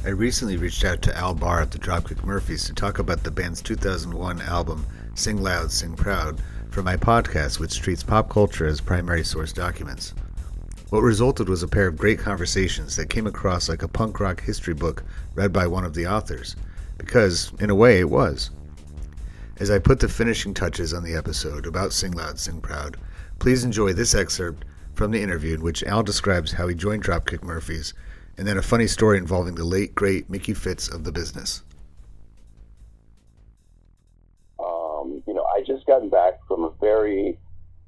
I recently reached out to Al Barr of the Dropkick Murphys to talk about the band's 2001 album, Sing Loud, Sing Proud, for my podcast, which treats pop culture as primary source documents. What resulted was a pair of great conversations that came across like a punk rock history book read by one of the authors, because, in a way, it was. As I put the finishing touches on the episode about Sing Loud, Sing Proud, please enjoy this excerpt from the interview in which Al describes how he joined Dropkick Murphys, and then a funny story involving the late, great Mickey Fitz of the business. I just gotten back from a very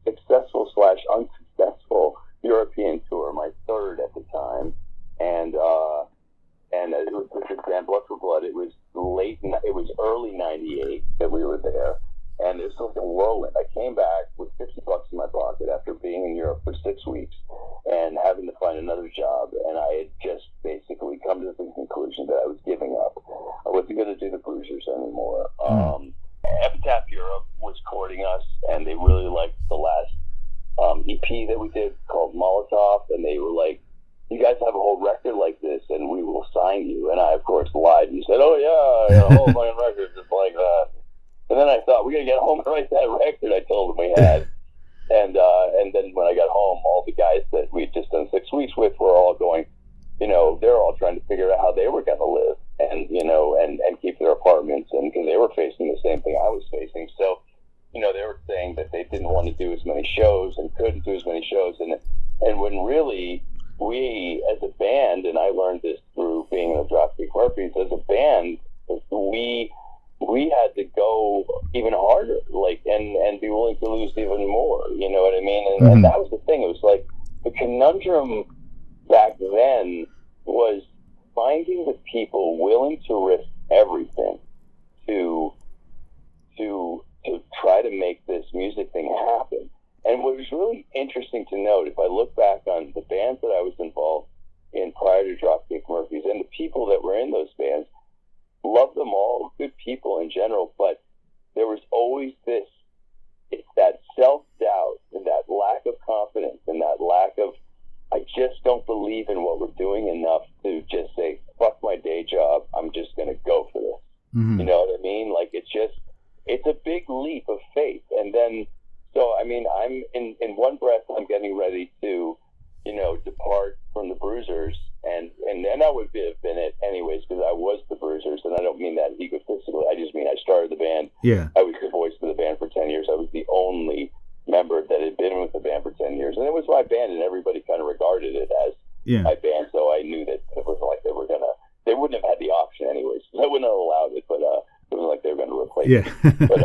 successful / unsuccessful European tour, my third at the time, and it was with this band Blood for Blood. It was early '98 that we were there, and it was like a whirlwind. I came back with $50 in my pocket after being in Europe for 6 weeks and having to find another job, and I had just basically come to the conclusion that I was giving up. I wasn't going to do the Bruisers anymore. Epitaph Europe was courting us, and they really liked the last EP that we did called Molotov, and they were like, "You guys have a whole record like this, and we will sign you." And I, of course, lied and said, "Oh yeah, a whole fucking record just like that." And then I thought, we got to get home and write that record I told them we had. And then when I got home, all the guys that we'd just done 6 weeks with were all going, they're all trying to figure out how they were going to live and keep their apartments, and because they were facing the same thing I was facing. So, they were saying that they didn't want to do as many shows and couldn't do as many shows. And when really we, as a band, and I learned this through being in the Dropkick Murphys, as a band, we had to go even harder, and be willing to lose even more. You know what I mean? And that was the thing. It was like the conundrum back then was finding the people willing to risk everything to try to make this music thing happen. And what was really interesting to note, if I look back on the bands that I was involved in prior to Dropkick Murphys and the people that were in those bands, love them all, good people in general, but there was always it's that self-doubt and that lack of confidence and that lack of, I just don't believe in what we're doing enough to just say, fuck my day job, I'm just going to go for this. Mm-hmm. You know what I mean? Like, it's a big leap of faith. And then, so, I mean, I'm in one breath, I'm getting ready to, depart from the Bruisers, and then I would have been it anyways, because I was the Bruisers, and I don't mean that egotistically, I just mean I started the band. Yeah. I was the voice of the band for 10 years. I was the only member that had been with the band for 10 years, and it was my band, and everybody kind of regarded it as my band, so I knew that it was like they wouldn't have had the option anyways, so I wouldn't have allowed it, but it was like they were going to replace it. But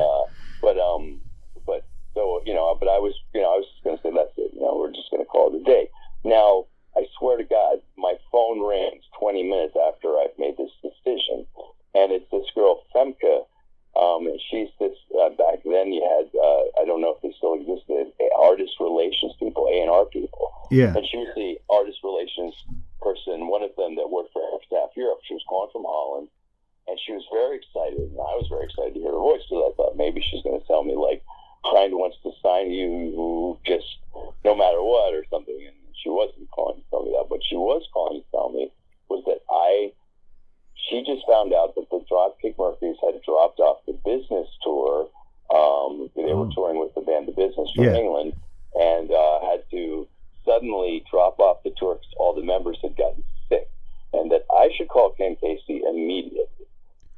I was just going to say, that's it, we're just going to call it a day. Now, I swear to God, my phone rings 20 minutes after I've made this decision, and it's this girl, Femke, and she's this, back then you had, I don't know if they still existed, artist relations people, A&R people. Yeah. And she was the artist relations person, one of them that worked for Epitaph Europe. She was calling from Holland, and she was very excited, and I was very excited to hear her voice, because I thought maybe she's going to tell me, like, Kind wants to sign you just no matter what or something, and she wasn't calling to tell me that. What she was calling to tell me was that she just found out that the Dropkick Murphys had dropped off the business tour. They were touring with the band The Business from England, and had to suddenly drop off the tour because all the members had gotten sick, and that I should call Ken Casey immediately.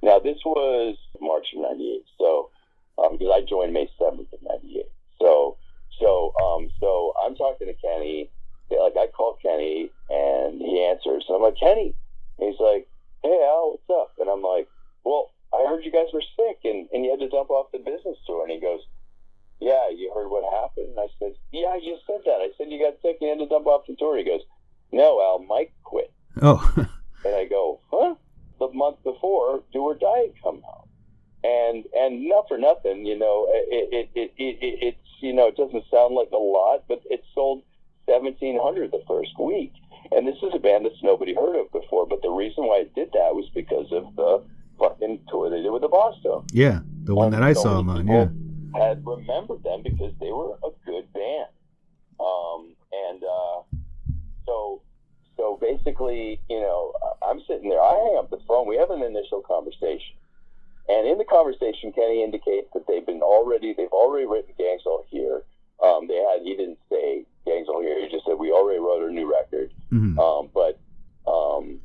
Now, this was March of '98, so because I joined May 7th of '98. So I'm talking to Kenny. Like, I call Kenny, and he answers. And I'm like, Kenny. And he's like, hey, Al, what's up? And I'm like, well, I heard you guys were sick, and you had to dump off the business tour. And he goes, yeah, you heard what happened? And I said, yeah, I just said that. I said you got sick and you had to dump off the tour. He goes, no, Al, Mike quit. Oh. And I go, huh? The month before, Do or Die had come out. And not for nothing, it doesn't sound like a lot, but it sold 1,700 the first week. And this is a band that's nobody heard of before, but the reason why it did that was because of the fucking tour they did with the Boston. Yeah, the one that I saw them on, yeah. Had remembered them because they were a good band. So basically, I'm sitting there. I hang up the phone. We have an initial conversation. And in the conversation, Kenny indicates that they've already written Gangs All Here. He didn't say Gangs All Here. He just said, we already wrote a new record. Mm-hmm. But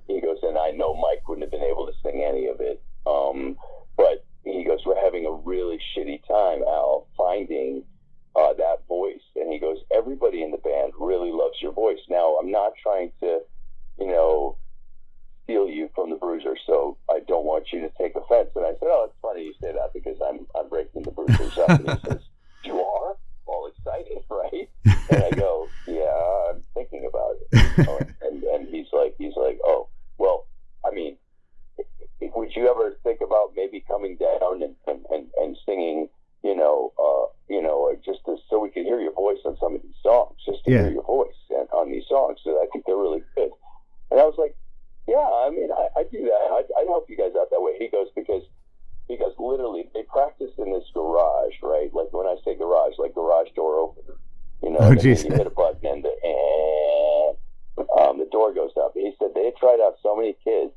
he goes, and I know Mike wouldn't have been able to sing any of it. But he goes, we're having a really shitty time, Al, finding that voice. And he goes, everybody in the band really loves your voice. Now, I'm not trying to, steal you from the Bruisers, so I don't want you to take offense. And I said, oh, it's funny you say that because I'm breaking the Bruisers up. And he says, you are? All excited, right? And I go, yeah, I'm thinking about it. And he's like, oh, well, I mean, would you ever think about maybe coming down and singing, just so we could hear your voice on some of these songs, just to hear your voice on these songs? So I think they're really good. And I was like, yeah, I mean, I do that. I'd help you guys out that way. He goes, because literally they practice in this garage, right? Like when I say garage, like garage door opener, Oh, geez. you hit a button and the door goes up. He said they had tried out so many kids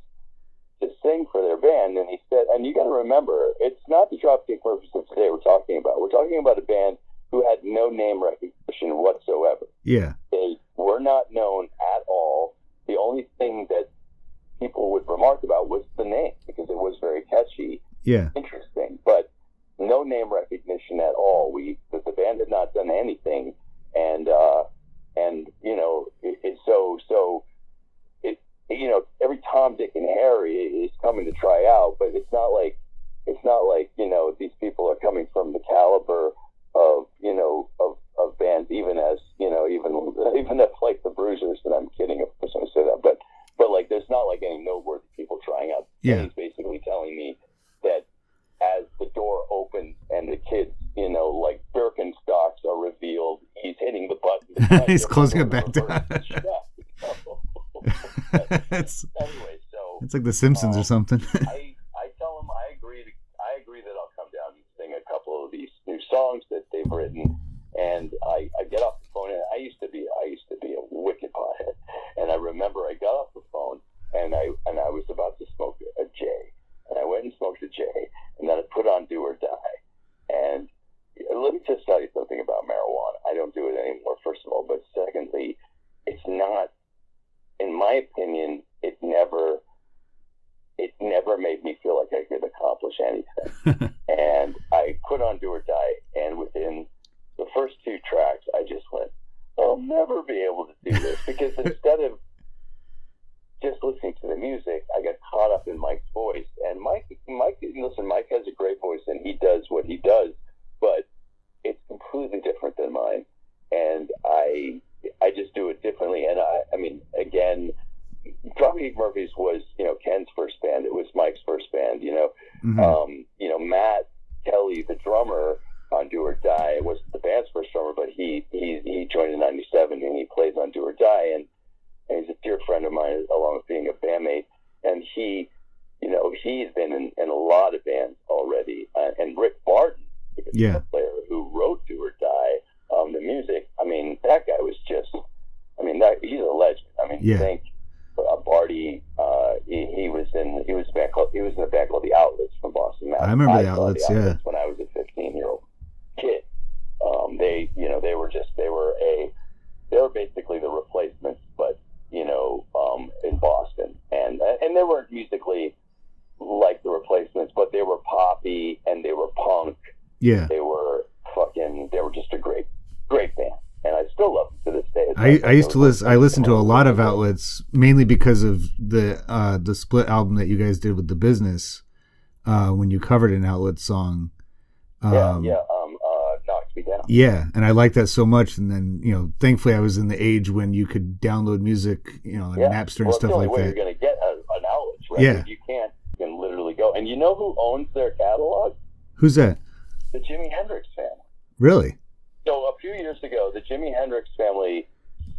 to sing for their band, and he said, and you got to remember, it's not the Dropkick Murphys of today we're talking about. We're talking about a band who had no name recognition whatsoever. Yeah. They were not known at all. The only thing that people would remark about was the name, because it was very catchy, interesting, but no name recognition at all. The band had not done anything, and every Tom, Dick, and Harry is coming to try out, but it's not like these people are coming from the caliber of bands, even if like the Bruisers, and I'm kidding of course when I say that, but like there's not like any noteworthy people trying out. Yeah. He's basically telling me that as the door opens and the kids, like Birkenstocks are revealed, he's hitting the button. He's closing it back down. Anyway, so it's like The Simpsons or something. I tell him I agree that I'll come down and sing a couple of these new songs that they've written, and I get off the phone, and I used to be a wicked pothead, and I remember I got off the phone and I was about to smoke a J, and I went and smoked a J, and then I put on Do or Die. And let me just tell you something about marijuana. I don't do it anymore, first of all, but secondly, it's not, in my opinion, it never made me feel like I could accomplish anything. And I put on Do or Die, and within the first two tracks, I just went, I'll never be able to do this, because instead of just listening to the music, I got caught up in Mike's voice. And Mike, listen, Mike has a great voice, and he does what he does, but it's completely different than mine. And I just do it differently. And I mean, again, Dropkick Murphys was, Ken's first band. It was Mike's first band, Mm-hmm. Matt Kelly, the drummer on Do or Die, wasn't the band's first drummer, but he joined in 97, and he plays on Do or Die, and he's a dear friend of mine, along with being a bandmate. And he's been in a lot of bands already. And Rick Barton, the player who wrote Do or Die, the music, I mean, that guy was just, he's a legend. I mean, think Barty, he was in a band called The Outlets from Boston, Mass. I remember The Outlets, when I was a 15-year-old kid. They were basically the Replacements, but in Boston, and they weren't musically like the Replacements, but they were poppy and they were punk. Yeah, they were just a great band, and I still love them to this day. I listened to a lot of Outlets, mainly because of the split album that you guys did with The Business, when you covered an Outlet song. Knocked Me Down. Yeah, and I liked that so much. And then, thankfully I was in the age when you could download music, and Napster and stuff like that. You're going to get an outlet, right? Yeah. If you can literally go. And you know who owns their catalog? Who's that? The Jimi Hendrix family. Really? So a few years ago, the Jimi Hendrix family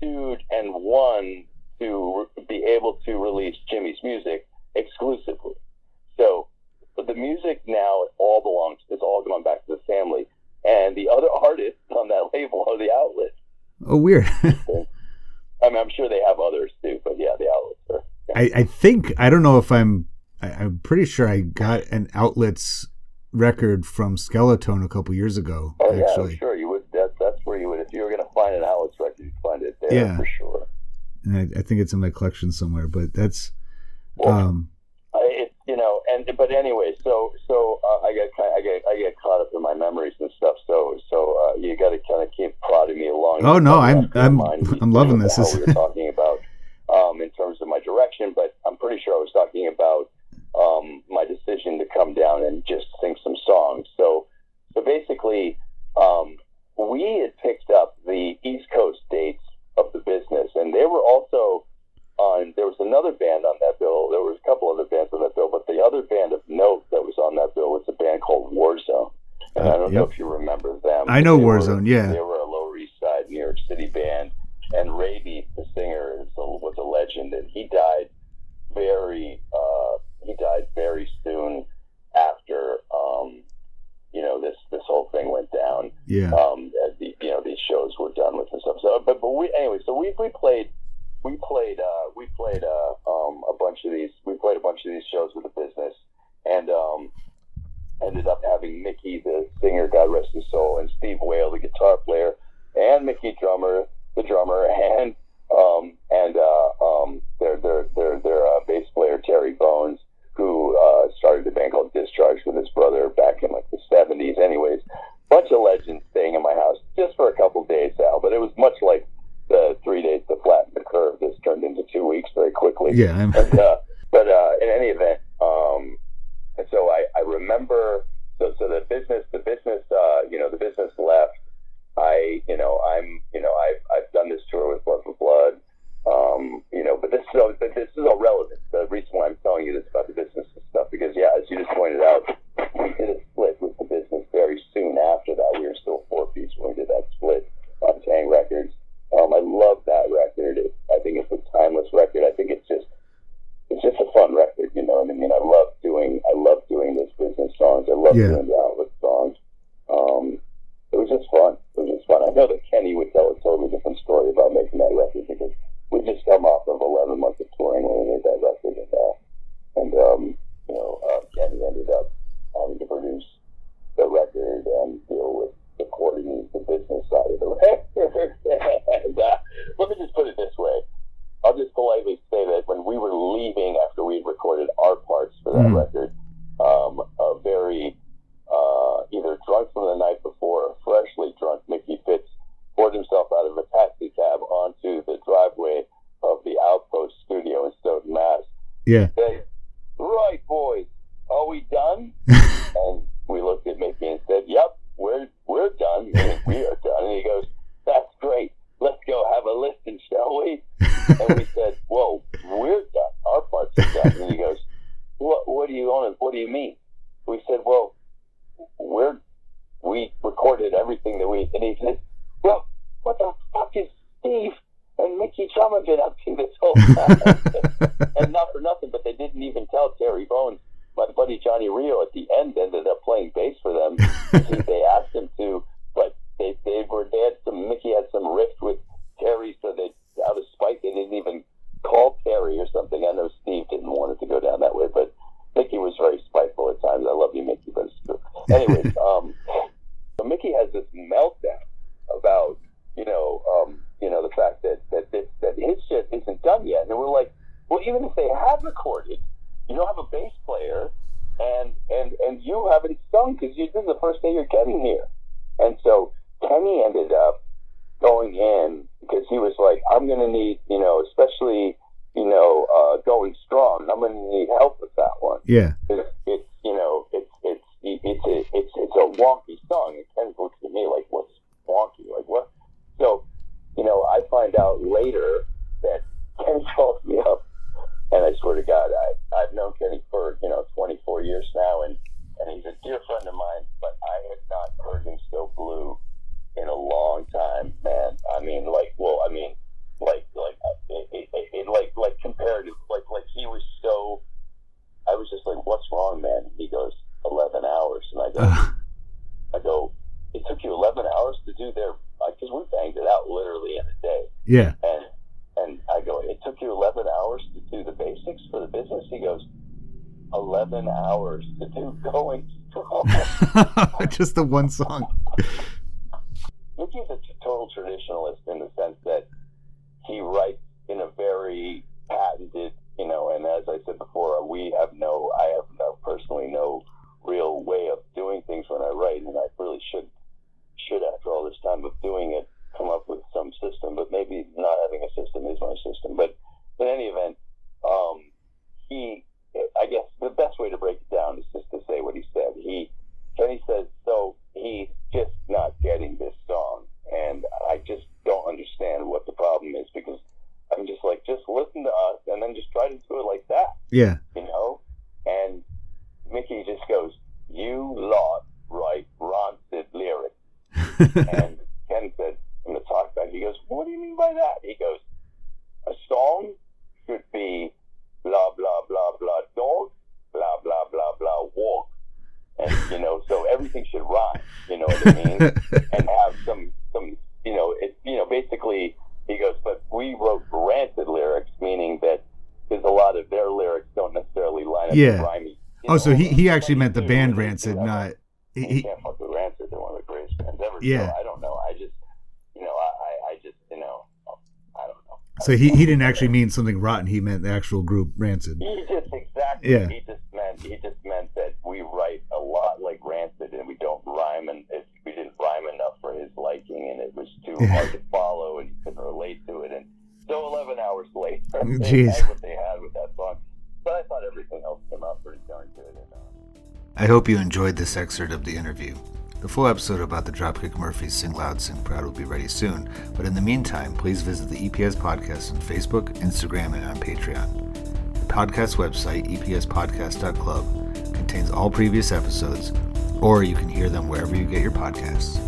sued and won to be able to release Jimmy's music exclusively. So the music now, it's all gone back to the family. And the other artists on that label are the Outlets. Oh, weird. I'm sure they have others too, but yeah, the Outlets are. Yeah. I think, I don't know if I'm pretty sure I got an Outlets record from Skeletone a couple years ago. Oh, actually. yeah, I'm sure you would. That's where you would. If you were going to find an Outlets record, you'd find it there for sure. And I think it's in my collection somewhere, but that's... But anyway, so I get caught up in my memories and stuff. So you got to kind of keep prodding me along. Oh no, I'm loving this. What we were talking about in terms of my direction, but I'm pretty sure I was talking about my decision to come down and just sing some songs. So basically, we had picked up the East Coast dates of the business, and they were also on. There was another band on that bill. There was a couple other bands on that bill, but the other band of note that was on that bill was a band called Warzone. And I don't know if you remember them. I know Warzone, yeah. They were a Lower East Side New York City band, and Raby, the singer, was a legend, and he died very soon after this whole thing went down. Yeah. These shows were done with and stuff. So, but we anyway. So we played a bunch of these. We played a bunch of these shows with the business, and ended up having Mickey, the singer, God rest his soul, and Steve Whale, the guitar player, and Mickey the drummer, and their bass player Terry Bones, who started a band called Discharge with his brother back in like the 70s. Anyways, bunch of legends staying in my house just for a couple days, Al. But it was much like the 3 days to flatten the curve. This turned into 2 weeks very quickly. Yeah. But in any event, and so I remember. So the business left. I've done this tour with Blood for Blood. But this is all relevant. The reason why I'm telling you this about the business and stuff, because as you just pointed out, we did a split with the business very soon after that. We were still 4-piece when we did that split on Tang Records. I love that record. I think it's a timeless record. I think it's just a fun record. You know what I mean? I love doing those business songs. I love doing the Outlet songs. It was just fun. I know that Kenny would tell a totally different story about making that record, because we just come off of 11 months of touring when we made that record, and Kenny ended up having to produce the record and deal with recording the business side of the record. And let me just put it this way. I'll just politely say that when we were leaving after we had recorded our parts for that record, a very either drunk from the night before or freshly drunk Mickey Fitz poured himself out of a taxi cab onto the driveway of the Outpost studio in Stoughton, Mass. Yeah. Said, "Right, boys, are we done?" And we looked at Mickey and said, "Yep, we're done. We are done." And he goes, "That's great. Let's go have a listen, shall we?" And we said, "Whoa, we're done. Our parts are done." And he goes, What do you mean?" We said, "Well, we recorded everything that we..." And he said, "Well, what the fuck is Steve and Mickey Drummer been up to this whole time?" And not for nothing, but they didn't even tell Terry Bones. My buddy Johnny Rio at the end ended up playing bass for them. They asked him to, but Mickey had some rift with Terry, so they, out of spite, they didn't even call Terry or something. I know Steve didn't want it to go down that way, but Mickey was very spiteful at times. I love you, Mickey, but it's true. Anyways, so Mickey has this meltdown about the fact that his shit isn't done yet, and we're like, well, even if they have recorded, you don't have a bass player, and you haven't sung because this is the first day you're getting here. And so Kenny ended up going in because he was like, I'm going to need, especially, going strong, I'm going to need help with that one. Yeah. It's a wonky song. And Ken looks at me like, what's wonky? Like, what? So, I find out later that Ken calls me up, and I swear to God, I've known Kenny for, 24 years now, and he's a dear friend of mine, but I had not heard him so blue in a long time, man. I mean, comparative, like he was so, I was just like, what's wrong, man? He goes, 11 hours. And I go, it took you 11 hours to do their, because we banged it out literally in a day. Yeah. And I go, it took you 11 hours to do the basics for the business? He goes, 11 hours to do Going Strong. Just the one song. Mickey's a total traditionalist in the sense that he writes in a very patented, and as I said before, I have personally no real way of doing things when I write, and I really should after all this time of doing it, come up with some system, but maybe not having a system is my system. But in any event, I guess the best way to break it down is just to say what he said. Kenny says, so he's just not getting this song, and I just don't understand what the problem is, because I'm just like, just listen to us and then just try to do it like that. Yeah. And Mickey just goes, you lot write rancid lyrics. And Ken said, in the talkback, he goes, what do you mean by that? He goes, a song should be blah, blah, blah, blah, dog, blah, blah, blah, blah, walk. And, so everything should rhyme, you know what I mean? And have some basically, he goes, but we wrote Rancid lyrics, meaning that there's a lot of their lyrics don't necessarily line up with rhymey. So he actually meant the band Rancid, not... He can't fuck with Rancid. They're one of the greatest bands ever. Yeah. So I don't know. I just, I don't know. So he didn't actually mean something rotten. He meant the actual group Rancid. He just He just meant that we write a lot like Rancid, and we don't rhyme, and we didn't rhyme enough for his liking, and it was too hard to follow, and he couldn't relate to it. And so 11 hours later, they had what they had with that song. But I thought everything else came out pretty darn good. I hope you enjoyed this excerpt of the interview. The full episode about the Dropkick Murphys Sing Loud, Sing Proud will be ready soon, but in the meantime, please visit the EPS Podcast on Facebook, Instagram, and on Patreon. The podcast website, epspodcast.club, contains all previous episodes, or you can hear them wherever you get your podcasts.